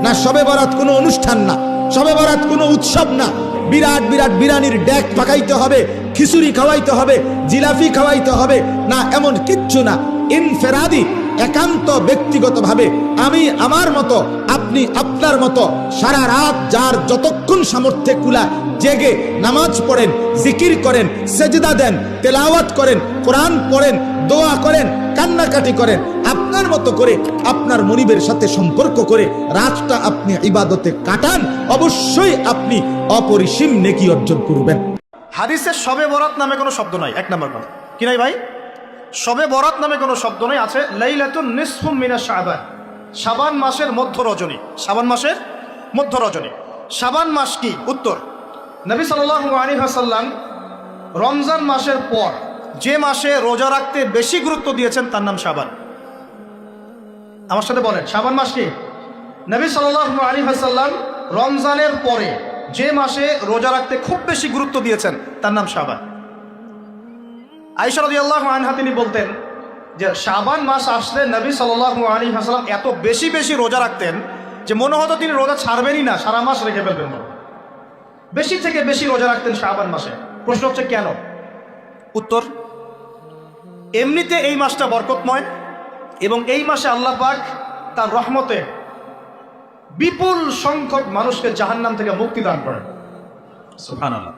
না শবে বরাত কোনো অনুষ্ঠান না, শবে বরাত কোনো উৎসব না। বিরাট বিরাট বিরানির ডেক পাকাইতে হবে, খিচুড়ি খাওয়াইতে হবে, জিলাপি খাওয়াইতে হবে না, এমন কিচ্ছু না। ইনফেরাদি, একান্ত ব্যক্তিগতভাবে আমি আমার মতো, আপনি আপনার মতো সারা রাত যার যতক্ষণ সামর্থ্যে কুলা জেগে নামাজ পড়েন, জিকির করেন, সেজদা দেন, তেলাওয়াত করেন, কোরআন পড়েন, দোয়া করেন, কান্নাকাটি করেন, আপনার মতো করে আপনার মনিবের সাথে সম্পর্ক করে রাতটা আপনি ইবাদতে কাটান, অবশ্যই আপনি অপরিসীম নেকি অর্জন করবেন। হাদিসে শবে বরাত নামে কোনো শব্দ নাই, এক নম্বর কথা কি নাই ভাই? শবে বরাত নামে কোনো শব্দ নেই। আছে লাইলাতুন নিসফুম মিনাশ শাবান, শাবান মাসের মধ্য রজনী। শাবান মাসের মধ্য রজনী। শাবান মাস কি? উত্তর, নবী সাল্লাল্লাহু আলাইহি ওয়াসাল্লাম রমজান মাসের পর যে মাসে রোজা রাখতে বেশি গুরুত্ব দিয়েছেন তার নাম শাবান। আমার সাথে বলেন, শাবান মাস কি? নবী সাল্লাল্লাহু আলাইহি ওয়াসাল্লাম রমজানের পরে যে মাসে রোজা রাখতে খুব বেশি গুরুত্ব দিয়েছেন তার নাম শাবান। আয়েশা রাদিয়াল্লাহু আনহা তিনি বলতেন যে শাবান মাস আসলে নবী সাল্লাল্লাহু আলাইহি ওয়াসাল্লাম এত বেশি বেশি রোজা রাখতেন যে মনে হতো তিনি রোজা ছাড়বেনই না, সারা মাস রেখে ফেলবেন। বেশি থেকে বেশি রোজা রাখতেন শাবান মাসে। প্রশ্ন হচ্ছে কেন? উত্তর, এমনিতে এই মাসটা বরকতময় এবং এই মাসে আল্লাহ পাক তার রহমতে বিপুল সংখ্যক মানুষকে জাহান্নাম থেকে মুক্তি দান করেন। সুবহানাল্লাহ।